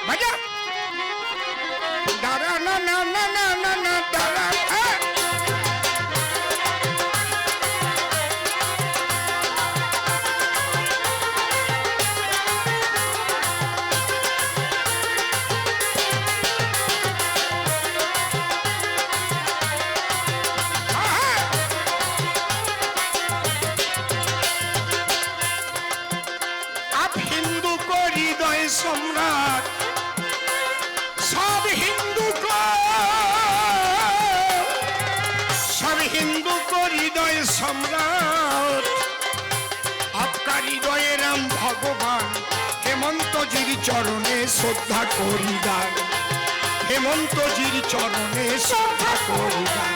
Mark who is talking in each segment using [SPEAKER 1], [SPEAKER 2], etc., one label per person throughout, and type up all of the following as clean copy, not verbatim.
[SPEAKER 1] বাজা দাঁড়া না না না না না না দাঁড়া সম্রাট সব হিন্দু হৃদয় সম্রাট আপকা হৃদয়ে রাম ভগবান হেমন্তজির চরণে শ্রদ্ধা করিদান হেমন্তজির চরণে শ্রদ্ধা করিদান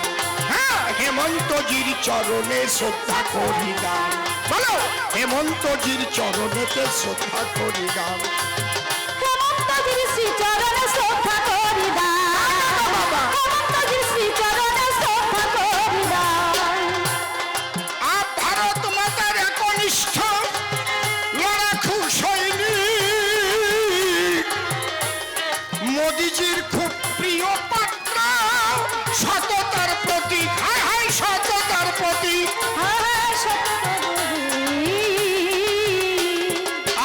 [SPEAKER 1] হ্যাঁ হেমন্তজির চরণে শ্রদ্ধা করিদান বলো হেমন্তজির চরণেতে শ্রদ্ধা করিদান
[SPEAKER 2] শ্রী চরণে শ্রদ্ধা করি দাও হেমন্তজির শ্রী চরণে শ্রদ্ধা করি দাও
[SPEAKER 1] আপ ভারত মাতার একনিষ্ঠ লড়াকু সৈনিক মোদিজির খুব প্রিয় পাত্র সততার প্রতীক হায় হায় সততার প্রতীক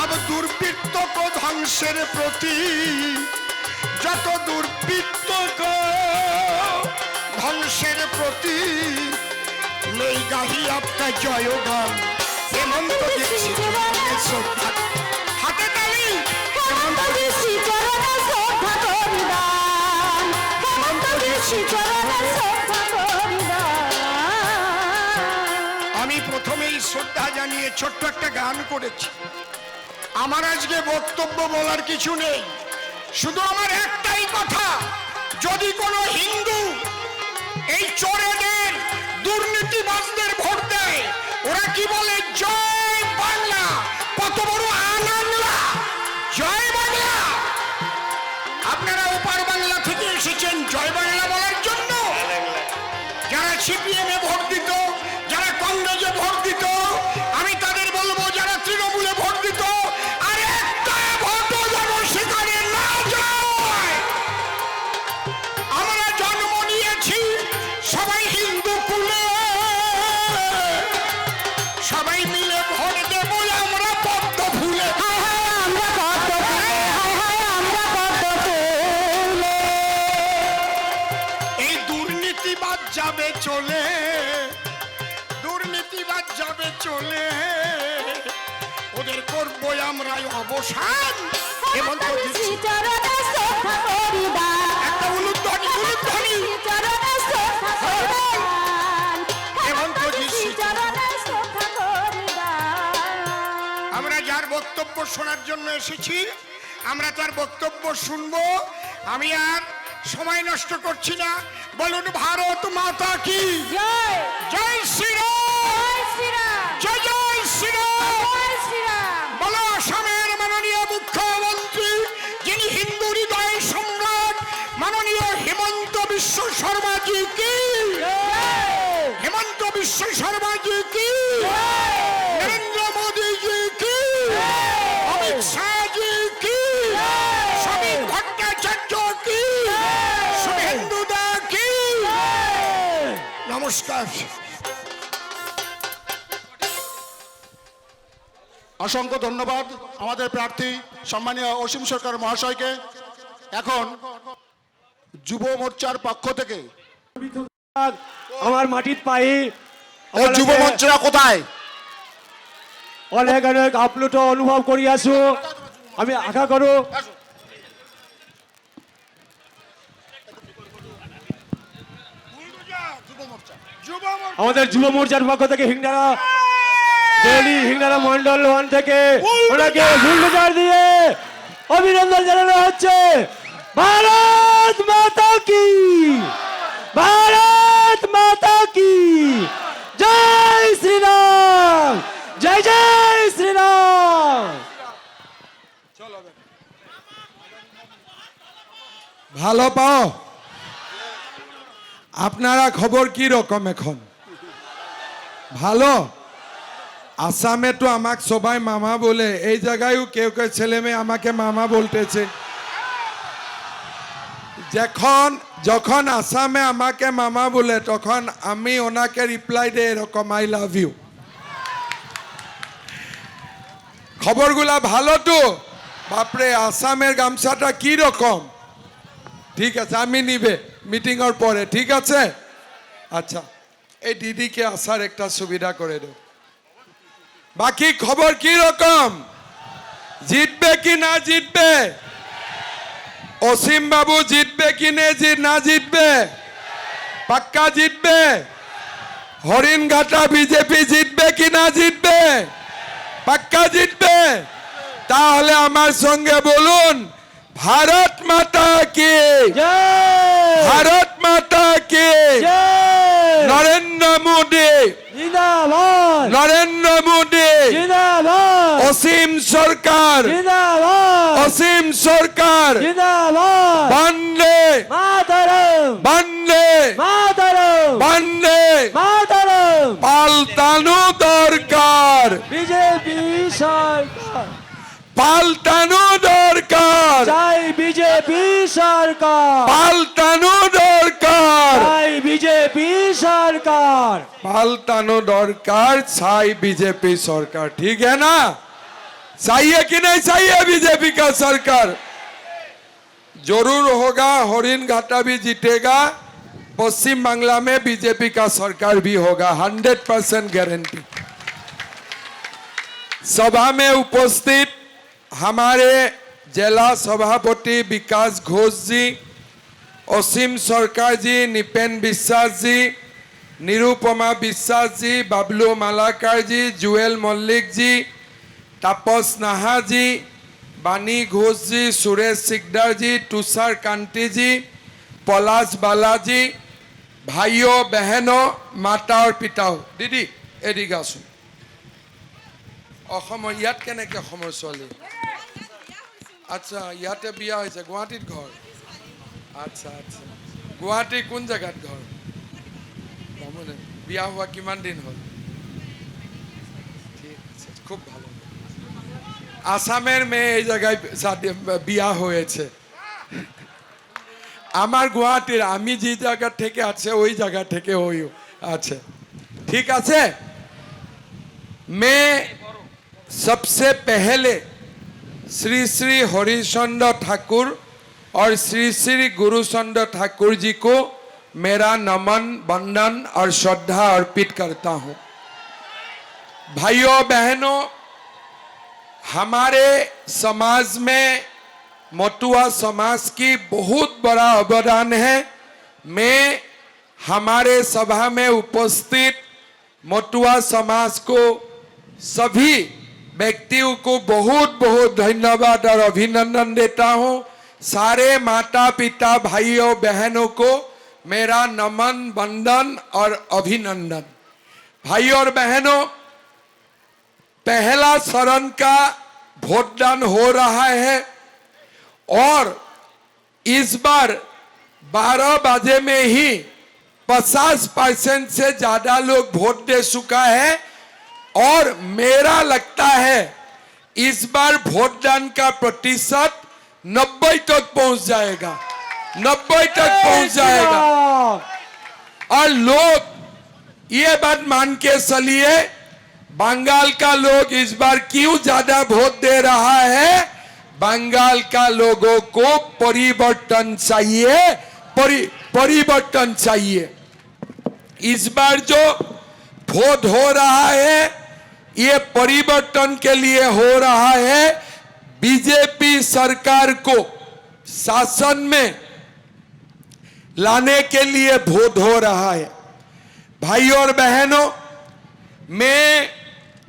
[SPEAKER 1] আব দুর্বৃত্ত কো ধ্বংসের প্রতীক যত দুর্বৃত্ত কো ধ্বংসের প্রতীক নেই গাহি আপকা জয়গান হেমন্তজির শ্রীচরণে শ্রদ্ধা হাতে তালি
[SPEAKER 2] হেমন্তজির শ্রী চরণে শ্রদ্ধা করি দাও হেমন্তজির শ্রী চরণে শ্রদ্ধা করি দাও
[SPEAKER 1] আমি প্রথমেই শ্রদ্ধা জানিয়ে ছোট্ট একটা গান করেছি আমার আজকে বক্তব্য বলার কিছু নেই শুধু আমার একটাই কথা যদি কোনো হিন্দু এই চোরেদের দুর্নীতিবাজদের ভোট দেয় ওরা কি বলে জয় বাংলা কত বড় আনন্দা জয় বাংলা আপনারা ওপার বাংলা থেকে এসেছেন জয় বাংলা বলার জন্য যারা সিপিএম এ ভোট দিত যারা কংগ্রেসে ভোট দিত আমি তাদের বলবো যারা তৃণমূলে ভোট দিত আর একটা ভোটও যেন সেখানে না যায় আমরা জন্ম নিয়েছি সবাই হিন্দু কুলে সবাই মিলে ভোট দেবো আমরা পদ্ম ফুলে
[SPEAKER 2] আমরা কত আমরা কত
[SPEAKER 1] এই দুর্নীতিবাদ যাবে চলে দুর্নীতিবাদ যাবে চলে ওদের করবো আমরা অবসান
[SPEAKER 2] হেমন্তজির শ্রী চরণে শ্রদ্ধা করি দাও
[SPEAKER 1] একটা উলুধ্বনি উলুধ্বনি
[SPEAKER 2] শ্রী চরণে শ্রদ্ধা করি দাও হেমন্তজির শ্রী চরণে শ্রদ্ধা করি দাও
[SPEAKER 1] আমরা যার বক্তব্য শোনার জন্য এসেছি আমরা তার বক্তব্য শুনবো আমি আর সময় নষ্ট করছি না বলুন ভারত মাতা কি
[SPEAKER 2] জয়
[SPEAKER 1] জয় শ্রীরাম
[SPEAKER 2] জয় শ্রীরাম
[SPEAKER 1] জয় জয় শ্রীরাম
[SPEAKER 2] জয় শ্রীরাম
[SPEAKER 1] বলো আসামের মাননীয় মুখ্যমন্ত্রী যিনি হিন্দু হৃদয় সম্রাট মাননীয় হিমন্ত বিশ্ব শর্মা জি কি হিমন্ত বিশ্ব শর্মা জি কি নরেন্দ্র মোদী জি কি অমিত শাহ জি কি সমীর ভট্টাচার্য কি শুভেন্দু দা কি নমস্কার
[SPEAKER 3] অসংখ্য ধন্যবাদ আমাদের প্রার্থী সম্মানীয় অসীম সরকার মহাশয়কে। এখন যুব মোর্চার পক্ষ থেকে
[SPEAKER 4] আমার মাটিত পাই
[SPEAKER 3] যুব মঞ্চরা কোথায়
[SPEAKER 4] অনেক অনেক আপ্লুত অনুভৱ কৰি আছো আমি আশা কৰো আমাদের যুব মোর্চার পক্ষ থেকে হিংনারা দেলি হিংনারা মন্ডল 1 থেকে ওনাকে ফুলজার দিয়ে অভিনন্দন জানানো হচ্ছে। ভারত মাতা কি ভারত মাতা কি জয় শ্রীরাম জয় জয় শ্রীরাম।
[SPEAKER 5] ভালো পাও আপনারা খবর কি রকম এখন ভালো আসামে তো আমাকে সবাই মামা বলে এই জায়গায়ও কেউ কেউ ছেলে মেয়ে আমাকে মামা বলতেছে যখন আসামে আমাকে মামা বলে তখন আমি ওনাকে রিপ্লাই দেই এরকম আই লাভ ইউ। খবরগুলা ভালো তো? বাপরে আসামের গামছাটা কি রকম? ঠিক আছে, আমি নিবে মিটিংয়ের পরে, ঠিক আছে? আচ্ছা, এই দিদিকে আসার একটা সুবিধা করে দেব। বাকি খবর কি রকম? জিতবে কি না জিতবে? অসীম বাবু জিতবে কি না জিতবে? পাক্কা জিতবে? হরিণঘাটা বিজেপি জিতবে কি না জিতবে? পাক্কা জিতবে? তাহলে আমার সঙ্গে বলুন, ভারত মাতা কি,
[SPEAKER 4] জয়
[SPEAKER 5] ভারত মাতা কি,
[SPEAKER 4] জয়
[SPEAKER 5] নরেন্দ্র মোদী,
[SPEAKER 4] জিন্দাবাদ
[SPEAKER 5] নরেন্দ্র মোদী,
[SPEAKER 4] জিন্দাবাদ
[SPEAKER 5] অসীম সরকার,
[SPEAKER 4] জিন্দাবাদ
[SPEAKER 5] অসীম সরকার,
[SPEAKER 4] জিন্দাবাদ
[SPEAKER 5] বন্দে
[SPEAKER 4] মাতরম
[SPEAKER 5] বন্দে
[SPEAKER 4] মাতরম
[SPEAKER 5] বন্দে
[SPEAKER 4] মাতরম
[SPEAKER 5] পাল্টানো দরকার,
[SPEAKER 4] বিজেপি সরকার
[SPEAKER 5] পাল্টানো দরকার,
[SPEAKER 4] চাই বিজেপি সরকার
[SPEAKER 5] পাল্টানো দরকার,
[SPEAKER 4] চাই বিজেপি সরকার
[SPEAKER 5] पालतानो दरकार चाहे बीजेपी सरकार, ठीक है ना? चाहिए कि नहीं चाहिए बीजेपी का सरकार? जरूर होगा, हरिणघाटा भी जीतेगा, पश्चिम बांग्ला में बीजेपी का सरकार भी होगा, 100% गारंटी। सभा में उपस्थित हमारे जिला सभापति विकास घोष जी, असीम सरकार जी, निपेन विश्वास जी, निरुपमा विश्वास जी, बाबलू मालाकार जी, जुएल मल्लिक जी, तापस नाहा जी, बानी घोष जी, सुरेश सिकदार जी, तुषार कांति जी, पलाश बालाजी, भाइयों बहनों, माता और पिताओं, दीदी एदिके आसुन। অসমৰ ইয়াত কেনেকে অসমৰ ছোৱালী? আচ্ছা, ইয়াতে বিয়া হৈছে, গুৱাহাটীত ঘৰ? আচ্ছা আচ্ছা, গুৱাহাটীৰ কোন জেগাত ঘৰ? বামুণে। বিয়া হোৱা কিমান দিন হ'ল? ঠিক আছে, খুব ভালো। আসামের মেয়ে এই জায়গায় বিয়া হয়েছে। আমার গুয়াহাটির, আমি যে জায়গা থেকে আছে ওই জায়গা থেকে হইও আছে, ঠিক আছে? मैं सबसे पहले श्री श्री हरिश्चंद्र ठाकुर और श्री श्री गुरुचंद्र ठाकुर जी को मेरा नमन वंदन और श्रद्धा अर्पित करता हूं। भाइयों बहनों, हमारे समाज में मटुआ समाज की बहुत बड़ा अवदान है। मैं हमारे सभा में उपस्थित मटुआ समाज को, सभी व्यक्तियों को बहुत बहुत धन्यवाद और अभिनंदन देता हूं। सारे माता पिता भाइयों बहनों को मेरा नमन वंदन और अभिनंदन। भाइयों और बहनों, पहला चरण का वोटदान हो रहा है और इस बार 12 बजे में ही 50% से ज्यादा लोग वोट दे चुका है और मेरा लगता है इस बार वोटदान का प्रतिशत 90 तक पहुंच जाएगा, 90 तक पहुंच जाएगा। और लोग ये बात मान के चलिए, बंगाल का लोग इस बार क्यों ज्यादा वोट दे रहा है? बंगाल का लोगों को परिवर्तन चाहिए, परिवर्तन चाहिए। इस बार जो वोट हो रहा है ये परिवर्तन के लिए हो रहा है। बीजेपी सरकार को शासन में लाने के लिए वोट हो रहा है। भाइयों और बहनों, मैं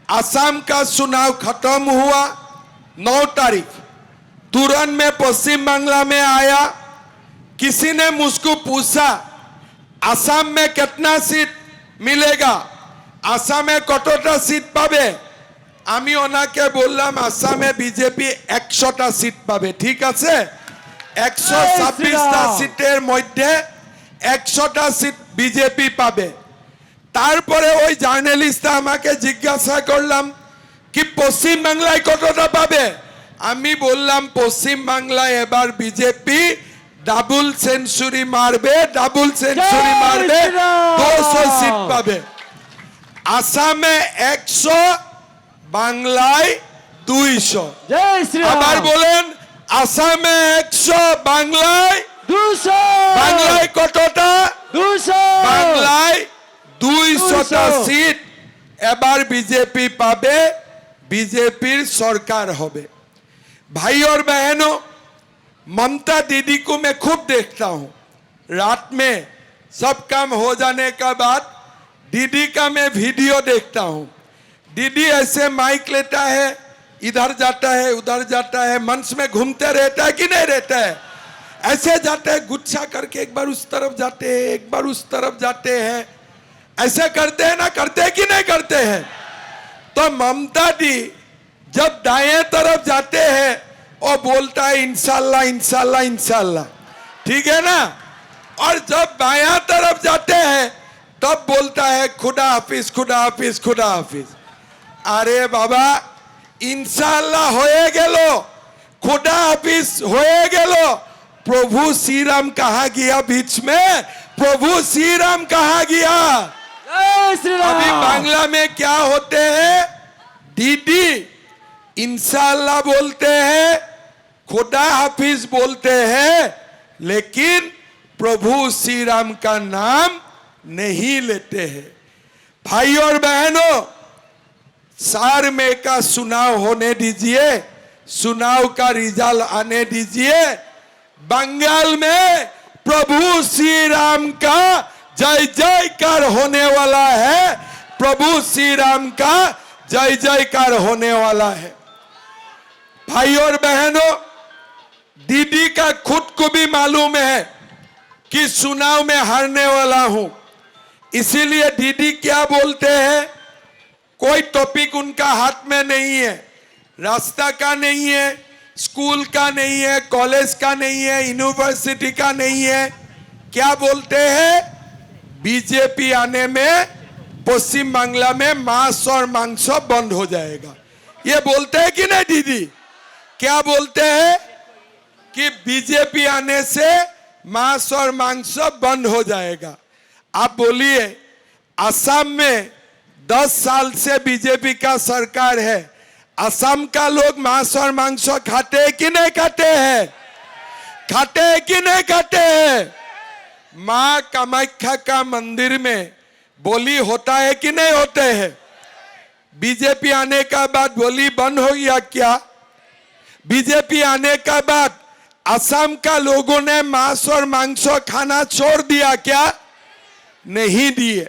[SPEAKER 5] असम का चुनाव खत्म हुआ 9 तारीख, तुरंत में पश्चिम बांग्ला में आया। किसी ने मुझको पूछा असम में कितना सीट मिलेगा, আসামে কতটা সিট পাবে? আমি ওনাকে বললাম আসামে বিজেপি 100টা সিট পাবে, ঠিক আছে? 126টা সিটের মধ্যে 100টা সিট বিজেপি পাবে। তারপরে ওই জার্নালিস্টটা আমাকে জিজ্ঞাসা করলাম কি পশ্চিম বাংলায় কতটা পাবে? আমি বললাম পশ্চিম বাংলায় এবার বিজেপি ডাবল সেঞ্চুরি মারবে, ডাবল সেঞ্চুরি
[SPEAKER 4] জয়
[SPEAKER 5] মারবে,
[SPEAKER 4] শ্রীরাম।
[SPEAKER 5] 200 সিট পাবে। আসামে 100, বাংলায় 200।
[SPEAKER 4] জয় শ্রীরাম।
[SPEAKER 5] আবার বলেন, আসামে 100, বাংলায়
[SPEAKER 4] 200
[SPEAKER 5] বাংলায় কতটা?
[SPEAKER 4] 200
[SPEAKER 5] বাংলায় 200টা
[SPEAKER 4] 200
[SPEAKER 5] সিট এবার বিজেপি পাবে, बीजेपी सरकार होबे। भाई और बहनों, ममता दीदी को मैं खूब देखता हूं। रात में सब काम हो जाने का बाद दीदी का मैं वीडियो देखता हूं। दीदी ऐसे माइक लेता है, इधर जाता है उधर जाता है, मंच में घूमते रहता है कि नहीं रहता है? ऐसे जाते हैं गुच्छा करके, एक बार उस तरफ जाते हैं एक बार उस तरफ जाते हैं, ऐसे करते हैं ना, करते हैं कि नहीं करते हैं? तो ममता दी जब दाएं तरफ जाते हैं और बोलता है इंशाल्लाह इंशाल्लाह इंशाल्लाह, ठीक है ना? और जब बायां तरफ जाते हैं तब बोलता है खुदा हाफिज खुदा हाफिज खुदा हाफिज। अरे बाबा, इंशाल्लाह होए गेलो, खुदा हाफिज होए गेलो, प्रभु श्री राम कहाँ गया बीच में? प्रभु श्री राम कहाँ गया?
[SPEAKER 4] जय श्री राम।
[SPEAKER 5] अभी बांग्ला में क्या होते हैं? दीदी इंशाल्लाह बोलते हैं, खुदा हाफिज बोलते हैं, लेकिन प्रभु श्री राम का नाम नहीं लेते हैं। भाई और बहनों, सार में का चुनाव होने दीजिए, चुनाव का रिजल्ट आने दीजिए। बंगाल में प्रभु श्री राम का जय जयकार होने वाला है, प्रभु श्री राम का जय जयकार होने वाला है। भाई और बहनों, दीदी का खुद को भी मालूम है कि चुनाव में हारने वाला हूं, इसीलिए दीदी क्या बोलते हैं, कोई टॉपिक उनका हाथ में नहीं है, रास्ता का नहीं है, स्कूल का नहीं है, कॉलेज का नहीं है, यूनिवर्सिटी का नहीं है। क्या बोलते हैं? बीजेपी आने में पश्चिम बांग्ला में मांस और मांस बंद हो जाएगा। ये बोलते हैं कि नहीं दीदी? क्या बोलते हैं कि बीजेपी आने से मांस और मांस बंद हो जाएगा। आप बोलिए, असम में 10 साल से बीजेपी का सरकार है, असम का लोग मांस और मांस खाते हैं कि नहीं खाते हैं? खाते हैं कि नहीं खाते हैं? मां कामाख्या का मंदिर में बोली होता है कि नहीं होते हैं? बीजेपी आने का बाद बोली बंद हो गया क्या? बीजेपी आने का बाद असम का लोगों ने मांस और मांस खाना छोड़ दिया क्या? नहीं दिए।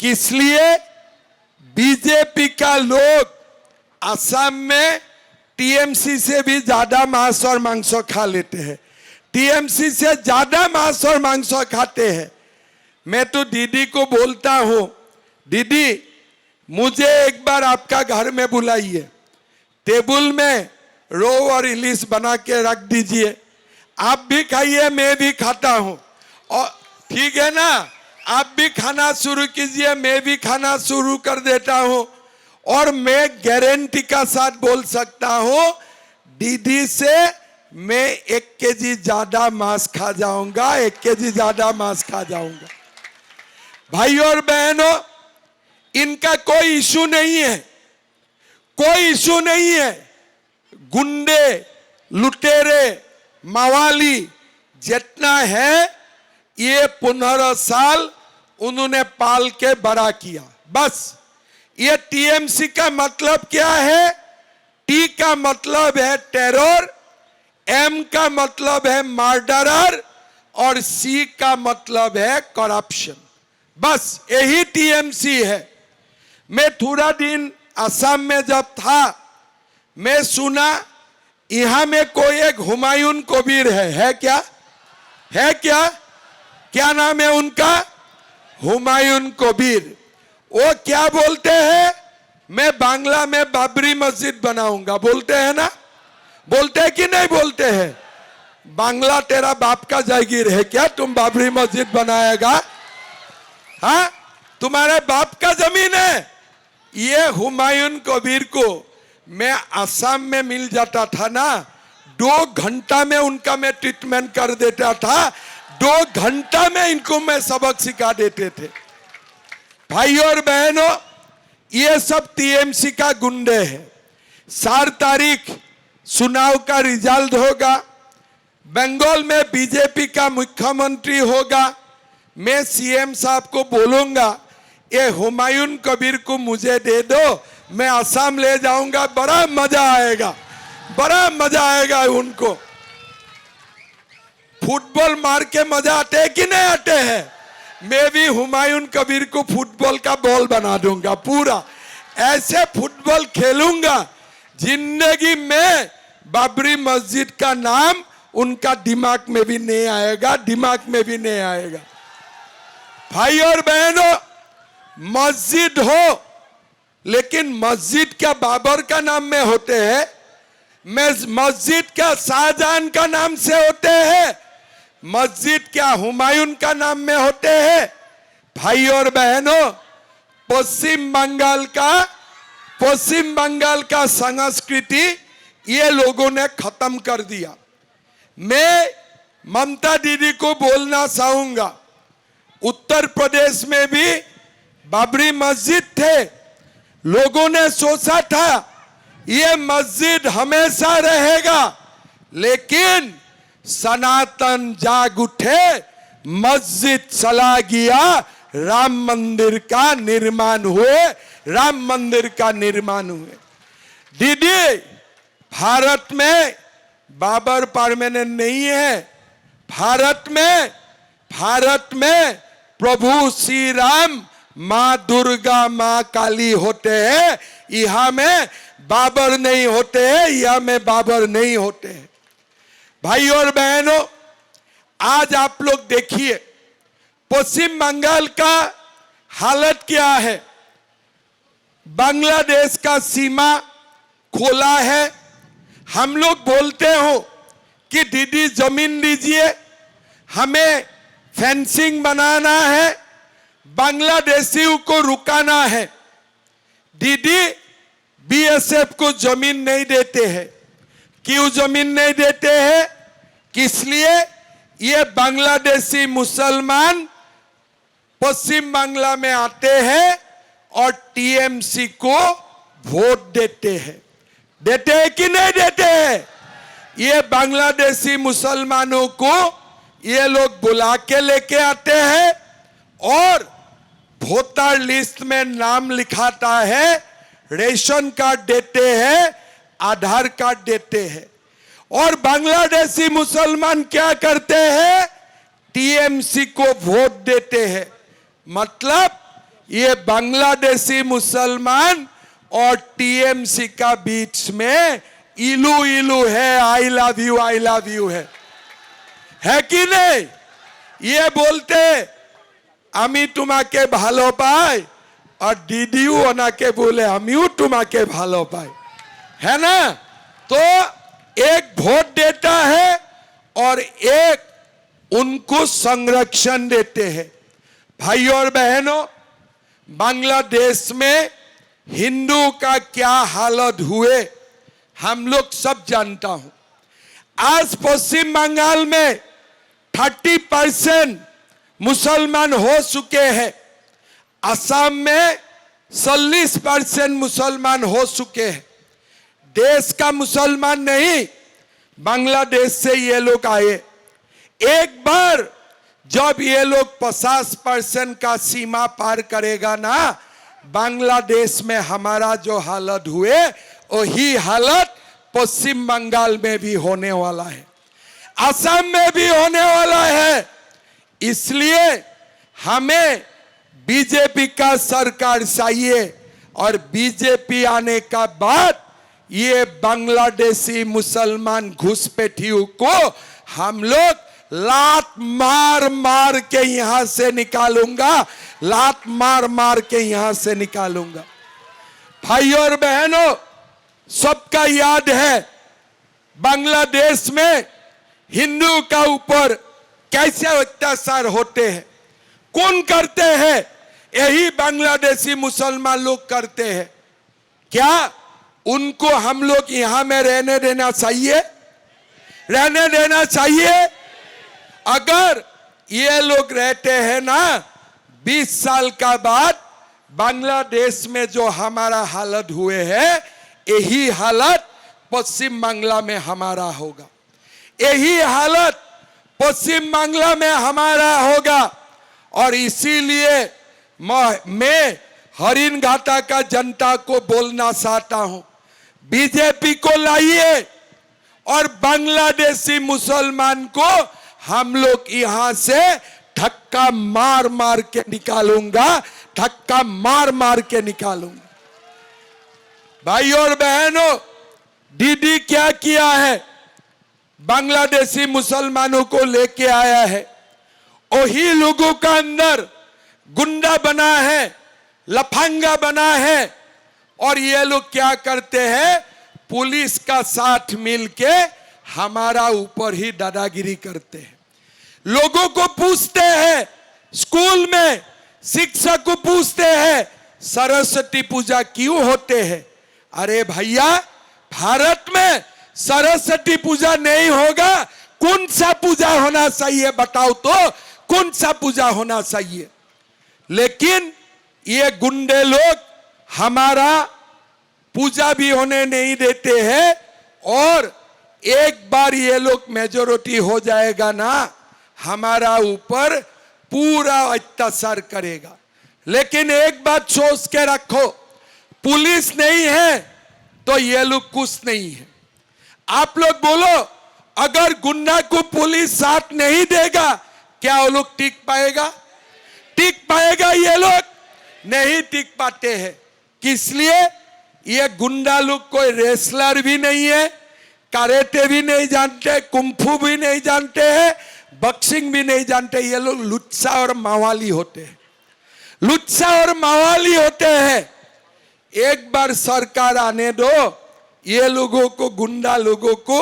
[SPEAKER 5] किस लिए? बीजेपी का लोग असम में टीएमसी से भी ज्यादा मांस और मांस खा लेते हैं, टीएमसी से ज्यादा मांस और मांस खाते हैं। मैं तो दीदी को बोलता हूं, दीदी मुझे एक बार आपका घर में बुलाइए, टेबल में रो और इलिश बना के रख दीजिए, आप भी खाइए मैं भी खाता हूं, और ठीक है ना, आप भी खाना शुरू कीजिए मैं भी खाना शुरू कर देता हूं, और मैं गारंटी का साथ बोल सकता हूं दीदी से मैं 1 केजी ज्यादा मांस खा जाऊंगा, 1 केजी ज्यादा मांस खा जाऊंगा। भाई और बहनों, इनका कोई इशू नहीं है, कोई इशू नहीं है। गुंडे लुटेरे मवाली जितना है, ये 15 साल उन्होंने पाल के बड़ा किया। बस ये टीएमसी का मतलब क्या है? टी का मतलब है टेरर, एम का मतलब है मर्डरर, और सी का मतलब है करप्शन। बस यही टीएमसी है। मैं थोड़ा दिन असम में जब था, मैं सुना यहां में कोई एक हुमायूं कबीर है क्या? है क्या? क्या नाम है उनका? हुमायूं कबीर। वो क्या बोलते हैं? मैं बांग्ला में बाबरी मस्जिद बनाऊंगा, बोलते हैं ना? बोलते हैं कि नहीं बोलते हैं? बांग्ला तेरा बाप का जागीर है क्या? तुम बाबरी मस्जिद बनाएगा? हाँ, तुम्हारे बाप का जमीन है। ये हुमायूं कबीर को मैं असम में मिल जाता था ना, 2 घंटा में उनका मैं ट्रीटमेंट कर देता था, 2 घंटा में इनको मैं सबक सिखा देते थे। भाई और बहनों, ये सब टीएमसी का गुंडे हैं। 4 तारीख चुनाव का रिजल्ट होगा, बंगाल में बीजेपी का मुख्यमंत्री होगा। मैं सीएम साहब को बोलूंगा, ये हुमायूं कबीर को मुझे दे दो, मैं असम ले जाऊंगा, बड़ा मजा आएगा, बड़ा मजा आएगा उनको। फुटबॉल मार के मजा आते है कि नहीं आते हैं? मैं भी हुमायूं कबीर को फुटबॉल का बॉल बना दूंगा पूरा, ऐसे फुटबॉल खेलूंगा, जिंदगी में बाबरी मस्जिद का नाम उनका दिमाग में भी नहीं आएगा, दिमाग में भी नहीं आएगा। भाई और बहनों, मस्जिद हो, लेकिन मस्जिद क्या बाबर का नाम में होते हैं? मस्जिद क्या शाहजहां का नाम से होते हैं? मस्जिद क्या हुमायूं का नाम में होते हैं? भाई और बहनों, पश्चिम बंगाल का संस्कृति ये लोगों ने खत्म कर दिया। मैं ममता दीदी को बोलना चाहूंगा, उत्तर प्रदेश में भी बाबरी मस्जिद थे, लोगों ने सोचा था ये मस्जिद हमेशा रहेगा, लेकिन सनातन जाग उठे, मस्जिद चला गया, राम मंदिर का निर्माण हुए, राम मंदिर का निर्माण हुए। दीदी, भारत में बाबर परमानेंट नहीं है। भारत में प्रभु श्री राम, माँ दुर्गा, माँ काली होते हैं, यहाँ में बाबर नहीं होते हैं, यहाँ में बाबर नहीं होते हैं। भाई और बहनों, आज आप लोग देखिए पश्चिम बंगाल का हालत क्या है। बांग्लादेश का सीमा खोला है। हम लोग बोलते हो कि दीदी जमीन दीजिए, हमें फेंसिंग बनाना है, बांग्लादेशियों को रुकाना है। दीदी बीएसएफ को जमीन नहीं देते हैं। क्यों जमीन नहीं देते हैं? किस लिए? ये बांग्लादेशी मुसलमान पश्चिम बांग्ला में आते हैं और टीएमसी को वोट देते हैं। देते हैं कि नहीं देते हैं? ये बांग्लादेशी मुसलमानों को ये लोग बुला के लेके आते हैं और वोटर लिस्ट में नाम लिखाता है, रेशन कार्ड देते हैं, आधार कार्ड देते हैं। और बांग्लादेशी मुसलमान क्या करते हैं? टीएमसी को वोट देते हैं। मतलब ये बांग्लादेशी मुसलमान और टीएमसी का बीच में इलू इलू है, आई लव यू है कि नहीं? ये बोलते आमी तुम्हाके भालो पाई और दीदियों ओनाके बोले आमियों तुम्हाके भालो पाई, है ना? तो एक वोट देता है और एक उनको संरक्षण देते हैं। भाई और बहनों, बांग्लादेश में हिंदू का क्या हालत हुए हम लोग सब जानता हूं। आज पश्चिम बंगाल में 30% मुसलमान हो चुके हैं। असम में 40% मुसलमान हो चुके हैं। देश का मुसलमान नहीं, बांग्लादेश से ये लोग आए। एक बार जब ये लोग 50% का सीमा पार करेगा ना, बांग्लादेश में हमारा जो हालत हुए वही हालत पश्चिम बंगाल में भी होने वाला है, असम में भी होने वाला है। इसलिए हमें बीजेपी का सरकार चाहिए और बीजेपी आने का बाद ये बांग्लादेशी मुसलमान घुसपैठियों को हम लोग लात मार मार के यहां से निकालूंगा, लात मार मार के यहां से निकालूंगा। भाई और बहनों, सबका याद है बांग्लादेश में हिंदू का ऊपर कैसे अत्याचार होते हैं। कौन करते हैं? यही बांग्लादेशी मुसलमान लोग करते हैं। क्या उनको हम लोग यहां में रहने देना चाहिए? रहने देना चाहिए? अगर ये लोग रहते हैं ना, 20 साल का बाद बांग्लादेश में जो हमारा हालत हुए है, यही हालत पश्चिम बांग्ला में हमारा होगा। यही हालत पश्चिम बांग्ला में हमारा होगा। और इसीलिए मैं हरिन घाटा का जनता को बोलना चाहता हूं, बीजेपी को लाइए और बांग्लादेशी मुसलमान को हम लोग यहां से धक्का मार मार के निकालूंगा, धक्का मार मार के निकालूंगा। भाई और बहनों, दीदी क्या किया है? बांग्लादेशी मुसलमानों को लेके आया है, वही लोगों का अंदर गुंडा बना है, लफंगा बना है। और ये लोग क्या करते हैं? पुलिस का साथ मिलके हमारा ऊपर ही दादागिरी करते हैं। लोगों को पूछते हैं, स्कूल में शिक्षक को पूछते हैं, सरस्वती पूजा क्यों होते हैं? अरे भैया, भारत में सरस्वती पूजा नहीं होगा, कौन सा पूजा होना चाहिए बताओ तो? कौन सा पूजा होना चाहिए? लेकिन ये गुंडे लोग हमारा पूजा भी होने नहीं देते हैं। और एक बार ये लोग मेजॉरिटी हो जाएगा ना, हमारा ऊपर पूरा अत्याचार करेगा। लेकिन एक बात सोच के रखो, पुलिस नहीं है तो ये लोग कुछ नहीं है। आप लोग बोलो, अगर गुंडा को पुलिस साथ नहीं देगा, क्या वो लोग टिक पाएगा? टिक पाएगा? ये लोग नहीं टिक पाते हैं। किस लिए? ये गुंडा लोग कोई रेसलर भी नहीं है, कराटे भी नहीं जानते, कुंफू भी नहीं जानते हैं, बॉक्सिंग भी नहीं जानते। ये लोग लुच्चा और मावाली होते हैं, लुच्चा और मावाली होते हैं। एक बार सरकार आने दो, ये लोगों को, गुंडा लोगों को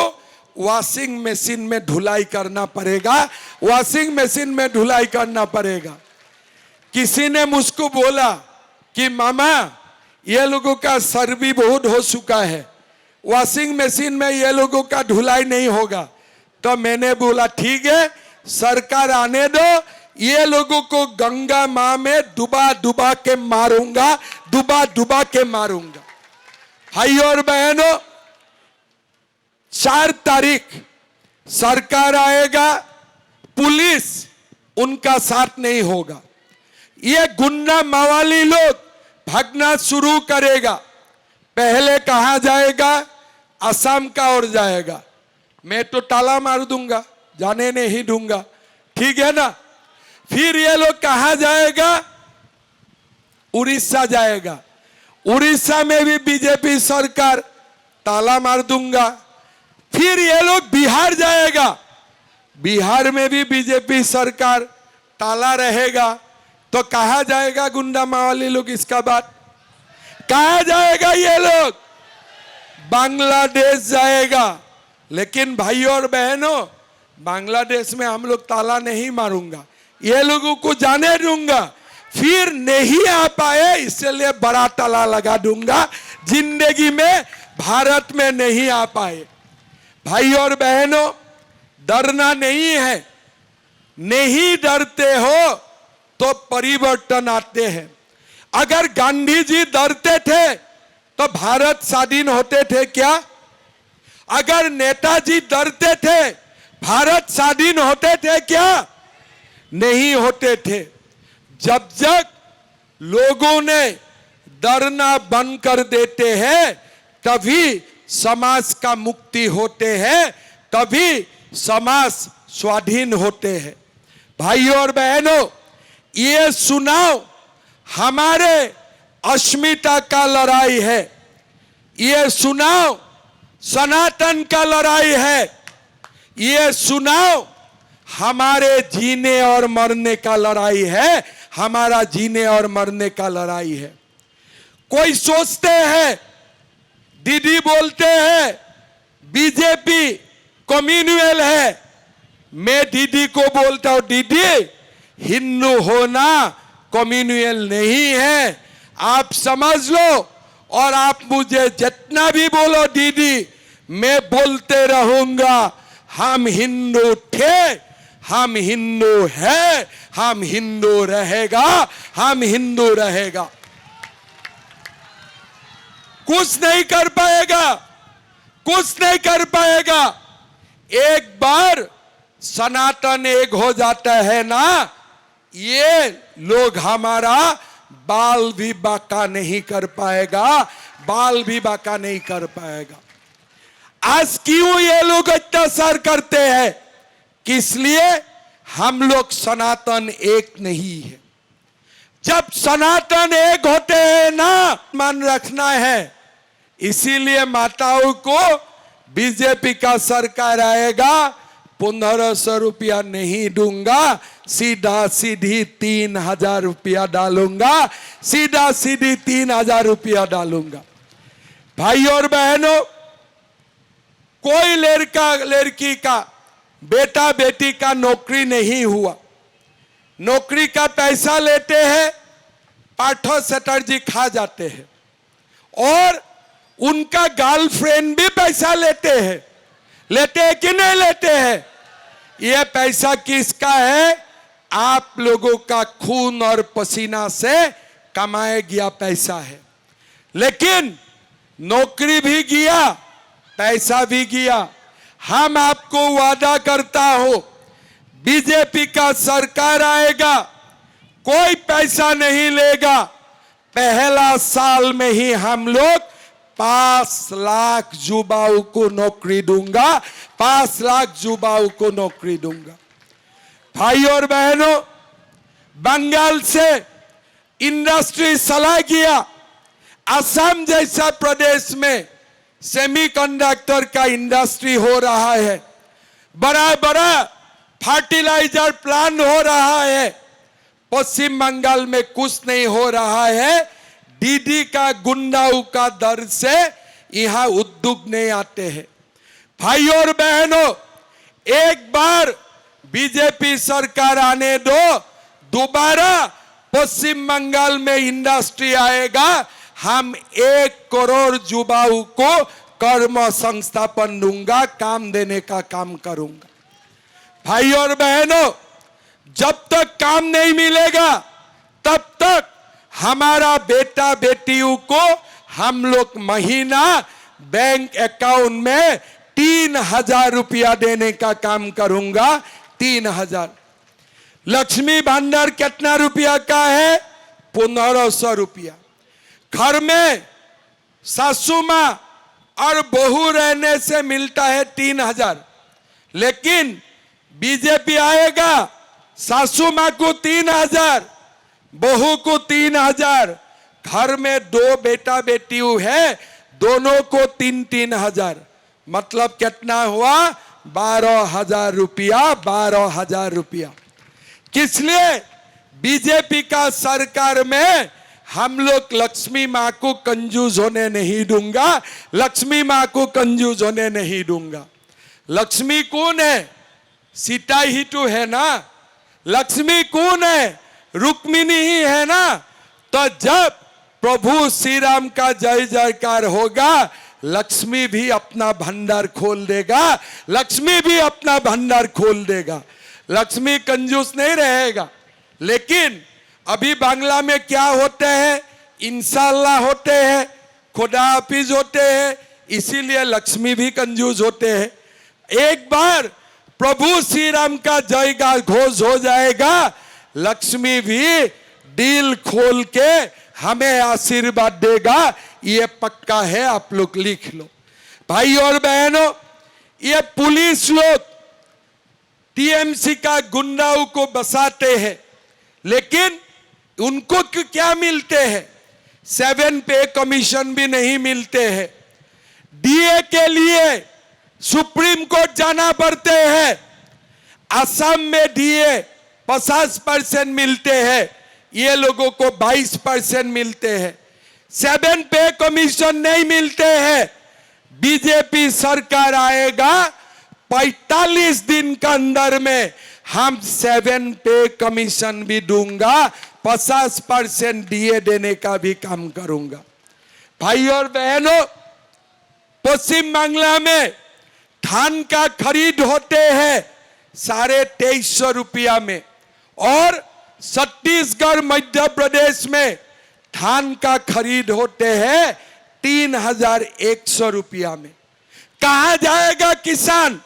[SPEAKER 5] वॉशिंग मशीन में धुलाई करना पड़ेगा, वॉशिंग मशीन में धुलाई करना पड़ेगा। किसी ने मुझको बोला कि मामा, ये लोगों का सर्वी बहुत हो चुका है, वॉशिंग मशीन में ये लोगों का धुलाई नहीं होगा। तो मैंने बोला ठीक है, सरकार आने दो, ये लोगों को गंगा माँ में डुबा डुबा के मारूंगा, डुबा डुबा के मारूंगा। भाई और बहनों, 4 तारीख सरकार आएगा, पुलिस उनका साथ नहीं होगा। ये गुंडा मवाली लोग भागना शुरू करेगा। पहले कहां जाएगा? असम का ओर जाएगा। मैं तो ताला मार दूंगा, जाने नहीं दूंगा, ठीक है ना। फिर ये लोग कहां जाएगा? उड़ीसा जाएगा। उड़ीसा में भी बीजेपी सरकार, ताला मार दूंगा। फिर ये लोग बिहार जाएगा, बिहार में भी बीजेपी सरकार, ताला रहेगा। तो कहां जाएगा गुंडा मावाली लोग? इसका बात कहां जाएगा? ये लोग बांग्लादेश जाएगा। लेकिन भाइयों और बहनों, बांग्लादेश में हम लोग ताला नहीं मारूंगा, ये लोगों को जाने दूंगा। फिर नहीं आ पाए इसलिए बड़ा ताला लगा दूंगा, जिंदगी में भारत में नहीं आ पाए। भाई और बहनों, डरना नहीं है, नहीं डरते हो तो परिवर्तन आते हैं। अगर गांधी जी डरते थे तो भारत स्वाधीन होते थे क्या? अगर नेताजी डरते थे, भारत स्वाधीन होते थे क्या? नहीं होते थे। जब तक लोगों ने डरना बंद कर देते हैं, तभी समाज का मुक्ति होते हैं, तभी समाज स्वाधीन होते हैं। भाइयों और बहनों, ये चुनाव हमारे अस्मिता का लड़ाई है, ये चुनाव सनातन का लड़ाई है, ये चुनाव हमारे जीने और मरने का लड़ाई है, हमारा जीने और मरने का लड़ाई है। कोई सोचते हैं, दीदी बोलते हैं बीजेपी कम्युनल है। मैं दीदी को बोलता हूं, दीदी हिंदू होना कम्युनल नहीं है, आप समझ लो। और आप मुझे जितना भी बोलो दीदी, मैं बोलते रहूंगा, हम हिंदू थे, हम हिंदू है, हम हिंदू रहेगा, हम हिंदू रहेगा। कुछ नहीं कर पाएगा, कुछ नहीं कर पाएगा। एक बार सनातन एक हो जाता है ना, ये लोग हमारा बाल भी बाका नहीं कर पाएगा, बाल भी बाका नहीं कर पाएगा। आज क्यों ये लोग अत्याचार करते हैं? किस लिए? हम लोग सनातन एक नहीं है। जब सनातन एक होते हैं ना, मान रखना है। इसीलिए माताओं को बीजेपी का सरकार आएगा, 1500 रुपया नहीं दूंगा, सीधा सीधी 3000 रुपया डालूंगा, सीधा सीधी 3000 रुपया डालूंगा। भाई और बहनों, कोई लड़का लड़की का, बेटा बेटी का नौकरी नहीं हुआ, नौकरी का पैसा लेते हैं, पाठो सेटर्जी खा जाते हैं, और उनका गर्लफ्रेंड भी पैसा लेते हैं कि नहीं लेते हैं? यह पैसा किसका है? आप लोगों का खून और पसीना से कमाया गया पैसा है। लेकिन नौकरी भी गया, पैसा भी गया। हम आपको वादा करता हूं, बीजेपी का सरकार आएगा, कोई पैसा नहीं लेगा। पहला साल में ही हम लोग 5 लाख युवाओं को नौकरी दूंगा, 5 लाख युवाओं को नौकरी दूंगा। भाई और बहनों, बंगाल से इंडस्ट्री चला गया। असम जैसा प्रदेश में सेमीकंडक्टर का इंडस्ट्री हो रहा है, बड़ा बड़ा फर्टिलाइजर प्लांट हो रहा है। पश्चिम बंगाल में कुछ नहीं हो रहा है। दीदी का गुंडाओं का दर से यहां उद्योग नहीं आते हैं। भाई और बहनों, एक बार बीजेपी सरकार आने दो, दोबारा पश्चिम बंगाल में इंडस्ट्री आएगा। हम 1 करोड़ युवाओं को कर्म संस्थापन दूंगा, काम देने का काम करूंगा। भाई और बहनों, जब तक काम नहीं मिलेगा तब तक हमारा बेटा बेटियों को हम लोग महीना बैंक अकाउंट में 3000 रुपया देने का काम करूंगा। 3000। लक्ष्मी भंडार कितना रुपया का है? 1500 रुपया। घर में सासू मां और बहू रहने से मिलता है 3000। लेकिन बीजेपी आएगा, सासू मां को 3000, बहू को 3000। घर में 2 बेटा बेटी है, दोनों को 3-3000। मतलब कितना हुआ? 12,000 रुपया। 12,000 रुपया। किस लिए? बीजेपी का सरकार में हम लोग लक्ष्मी मां को कंजूस होने नहीं दूंगा, लक्ष्मी मां को कंजूस होने नहीं दूंगा। लक्ष्मी कौन है? सीता ही तो है ना। लक्ष्मी कौन है? रुक्मिणी ही है ना। तो जब प्रभु श्री राम का जय जयकार होगा, लक्ष्मी भी अपना भंडार खोल देगा, लक्ष्मी भी अपना भंडार खोल देगा। लक्ष्मी कंजूस नहीं रहेगा। लेकिन अभी बांग्ला में क्या होते हैं? इंशाल्लाह होते हैं, खुदा हाफिज होते हैं, इसीलिए लक्ष्मी भी कंजूस होते हैं। एक बार प्रभु श्री राम का जय का घोष हो जाएगा, लक्ष्मी भी दिल खोल के हमें आशीर्वाद देगा। ये पक्का है, आप लोग लिख लो। भाई और बहनों, ये पुलिस लोग टीएमसी का गुंडाओं को बसाते हैं, लेकिन उनको क्या मिलते हैं? 7 पे कमीशन भी नहीं मिलते हैं। डीए के लिए सुप्रीम कोर्ट जाना पड़ते हैं। असम में डीए 50% मिलते हैं, ये लोगों को 22% मिलते हैं। 7 पे कमीशन नहीं मिलते हैं। बीजेपी सरकार आएगा, 45 दिन के अंदर में हम 7 पे कमीशन भी दूंगा, 50% डीए देने का भी काम करूंगा। भाई और बहनों, पश्चिम बांग्ला में धान का खरीद होते हैं 2350 रुपया में, और छत्तीसगढ़ मध्य प्रदेश में धान का खरीद होते हैं 3100 रुपया में। कहा जाएगा किसान?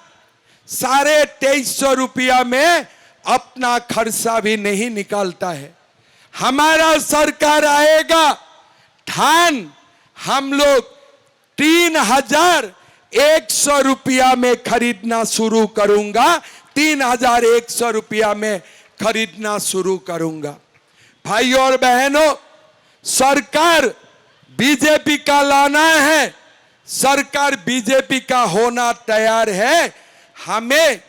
[SPEAKER 5] 2350 रुपया में अपना खर्चा भी नहीं निकालता है। हमारा सरकार आएगा, धान हम लोग 3100 रुपया में खरीदना शुरू करूंगा, 3100 रुपया में खरीदना शुरू करूंगा। भाई और बहनों, सरकार बीजेपी का लाना है, सरकार बीजेपी का होना तैयार है। हमें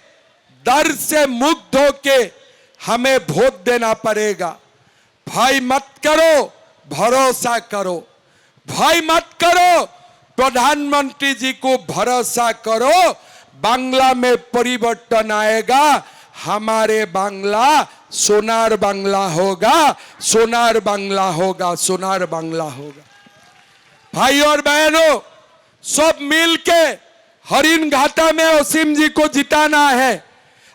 [SPEAKER 5] डर से मुक्त होके हमें वोट देना पड़ेगा। भाई मत करो, भरोसा करो। भाई मत करो, प्रधानमंत्री जी को भरोसा करो। बांग्ला में परिवर्तन आएगा, हमारे बांग्ला सोनार बांग्ला होगा, सोनार बांग्ला होगा, सोनार बांग्ला होगा। भाई और बहनों, सब मिलके हरिन घाटा में असीम जी को जिताना है।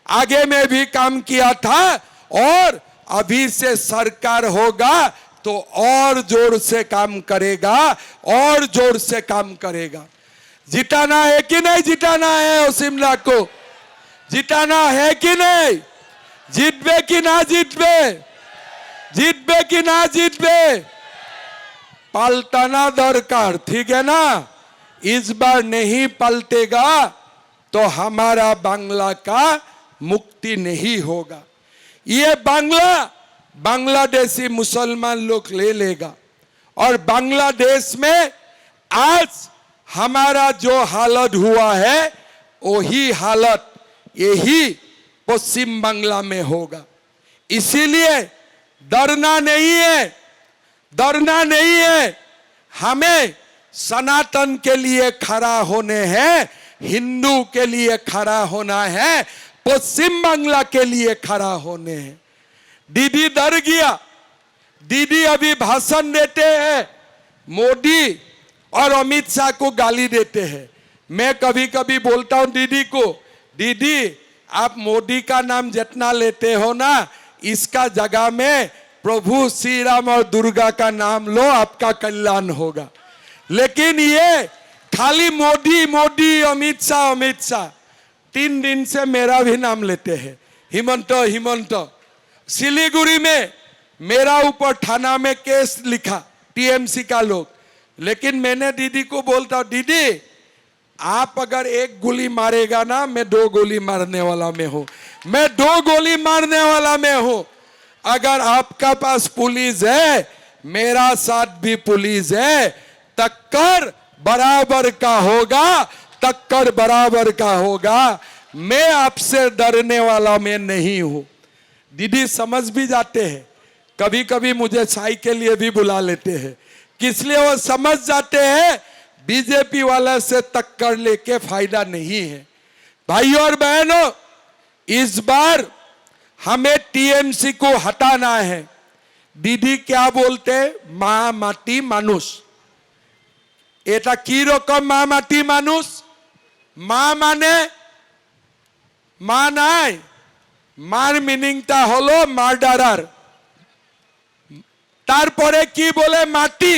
[SPEAKER 5] आगे में भी काम किया था, और अभी से सरकार होगा तो और जोर से काम करेगा, और जोर से काम करेगा। जिताना है कि नहीं जिताना है? असीमला को जिताना है कि नहीं? जीतबे कि ना जीतबे? जीतबे कि ना जीतबे? पलटाना दरकार, ठीक है ना? इस बार नहीं पलटेगा तो हमारा बांग्ला का मुक्ति नहीं होगा। ये बांग्ला बांग्लादेशी मुसलमान लोग ले लेगा, और बांग्लादेश में आज हमारा जो हालत हुआ है वही हालत यही पश्चिम बांग्ला में होगा। इसीलिए डरना नहीं है, डरना नहीं है। हमें सनातन के लिए खड़ा होने हैं, हिंदू के लिए खड़ा होना है, पश्चिम बांग्ला के लिए खड़ा होने हैं। दीदी डर गया। दीदी अभी भाषण देते हैं, मोदी और अमित शाह को गाली देते हैं। मैं कभी कभी बोलता हूं दीदी को, दीदी आप मोदी का नाम जितना लेते हो ना, इसका जगह में प्रभु श्री राम और दुर्गा का नाम लो, आपका कल्याण होगा। लेकिन ये खाली मोदी मोदी, अमित शाह 3 दिन से मेरा भी नाम लेते हैं, हिमंत। सिलीगुड़ी में मेरा ऊपर थाना में केस लिखा टीएमसी का लोग, लेकिन मैंने दीदी को बोलता हूं, दीदी आप अगर 1 गोली मारेगा ना, मैं 2 गोली मारने वाला में हूं, मैं 2 गोली मारने वाला में हूं। अगर आपका पास पुलिस है, मेरा साथ भी पुलिस है, टक्कर बराबर का होगा, टक्कर बराबर का होगा। मैं आपसे डरने वाला मैं नहीं हूं। दीदी समझ भी जाते हैं, कभी कभी मुझे चाय के लिए भी बुला लेते हैं, किस लिए? वो समझ जाते हैं बीजेपी वाला से टक्कर लेके फायदा नहीं है। भाई और बहनों, इस बार हमें टीएमसी को हटाना है। दीदी क्या बोलते? माँ माटी मानुष। এটা কি রকম মা মাটি মানুষ? মা মানে মা নাই, মার মিনিংটা হলো মার্ডারার। তারপরে কি বলে মাটি?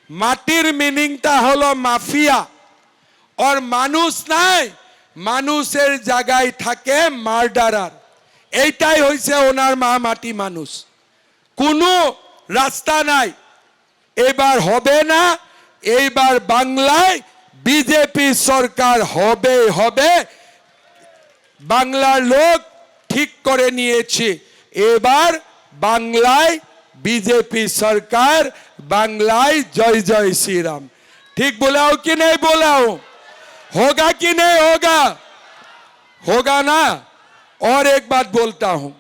[SPEAKER 5] মাটির মিনিংটা হলো মাফিয়া। আর মানুষ নাই, মানুষের জায়গায় থাকে মার্ডারার। এইটাই হইছে ওনার মা মাটি মানুষ। কোনো রাস্তা নাই, এবার হবে না। এইবার বাংলায় বিজেপি সরকার হবে। বাংলার লোক ঠিক করে নিয়েছে, এবার বাংলায় बीजेपी सरकार, बांग्लाय जय जय श्री राम। ठीक बोला हूं कि नहीं बोला हूं? होगा कि नहीं होगा? होगा ना। और एक बात बोलता हूं,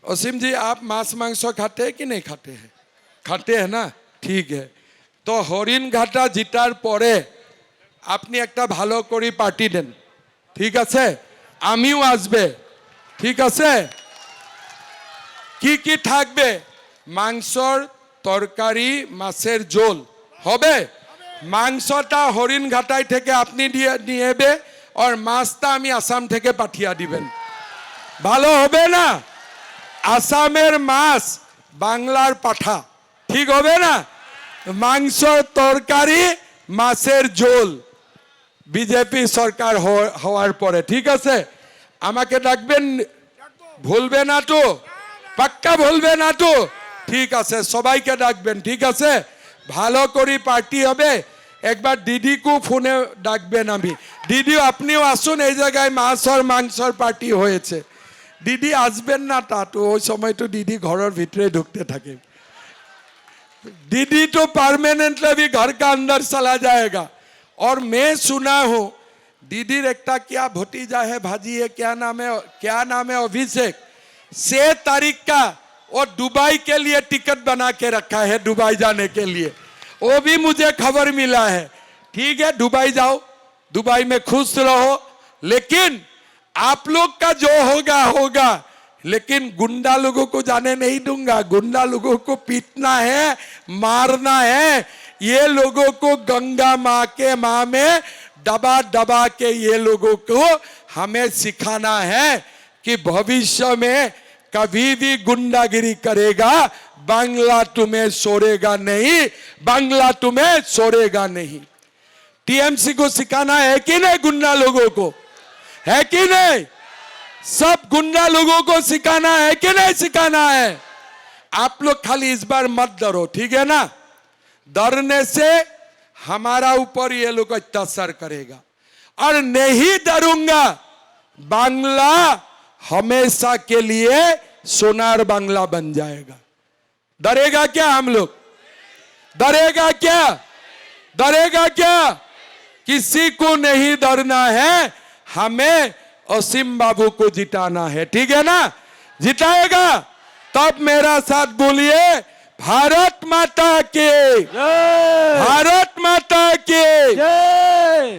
[SPEAKER 5] असीम जी आप मांस मांस खाते हैं कि नहीं खाते हैं? खाते हैं ना, ठीक है। तो हरिण घाटा जितार परे আপনি একটা ভালো করে পার্টি দেন, ঠিক আছে? আমিও আসবে, ঠিক আছে? কি থাকবে? মাংসর তরকারি, মাছের ঝোল হবে। মাংসটা হরিণ ঘাটাই থেকে আপনি নিয়ে নেবে, और মাছটা আমি আসাম থেকে পাঠিয়ে দিবেন ভালো হবে না আসামের মাছ বাংলার পাঠা ঠিক হবে না মাংসর তরকারি মাছের ঝোল বিজেপি সরকার হওয়ার পরে ঠিক আছে আমাকে ডাকবেন ভুলবে না তো পাক্কা ভুলবে না তো ঠিক আছে সবাইকে ডাকবেন ঠিক আছে ভালো করে পার্টি হবে একবার দিদিকে ফোনে ডাকবেন আমি দিদি আপনিও আসুন এই জায়গায় মাছ আর মাংসর পার্টি হয়েছে दीदी আসবেন না তা তো ওই সময় তো दीदी ঘরের ভিতরে ঢুকতে থাকে दीदी तो परमानेंटली भी घर का अंदर चला जाएगा और मैं सुना हूँ दीदी एकटा क्या भतीजा है भाजी है क्या नाम है अभिषेक 6 तारीख का और दुबई के लिए टिकट बना के रखा है दुबई जाने के लिए वो भी मुझे खबर मिला है ठीक है दुबई जाओ दुबई में खुश रहो लेकिन आप लोग का जो होगा होगा लेकिन गुंडा लोगों को जाने नहीं दूंगा गुंडा लोगों को पीटना है मारना है ये लोगों को गंगा माँ के माँ में दबा दबा के ये लोगों को हमें सिखाना है कि भविष्य में कभी भी गुंडागिरी करेगा बांग्ला तुम्हें छोड़ेगा नहीं बांग्ला तुम्हें छोड़ेगा नहीं टीएमसी को सिखाना है कि नहीं गुंडा लोगों को है कि नहीं सब गुंडा लोगों को सिखाना है कि नहीं सिखाना है आप लोग खाली इस बार मत डरो ठीक है ना डरने से हमारा ऊपर ये लोग अत्याचार करेगा और नहीं डरूंगा बांग्ला हमेशा के लिए सोनार बांग्ला बन जाएगा डरेगा क्या हम लोग डरेगा क्या किसी को नहीं डरना है हमें असीम बाबू को जिताना है ठीक है ना जिताएगा तब मेरा साथ बोलिए भारत माता के भारत माता के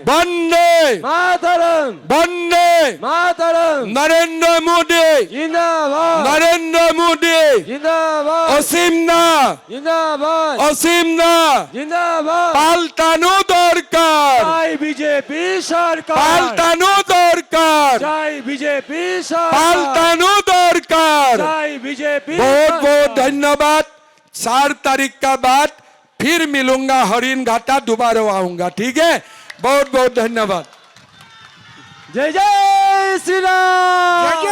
[SPEAKER 5] वंदे मातरम नरेंद्र मोदी असीम ना पाल्टानो दरकार
[SPEAKER 4] बीजेपी सरकार
[SPEAKER 5] पाल्टानो दरकार
[SPEAKER 4] जय बीजेपी
[SPEAKER 5] पाल्टानो दरकार
[SPEAKER 4] बीजेपी
[SPEAKER 5] बहुत बहुत धन्यवाद 4 तारीख का बाद फिर मिलूंगा हरिन घाटा दोबारा आऊंगा ठीक है बहुत बहुत धन्यवाद
[SPEAKER 4] जय जय श्री राम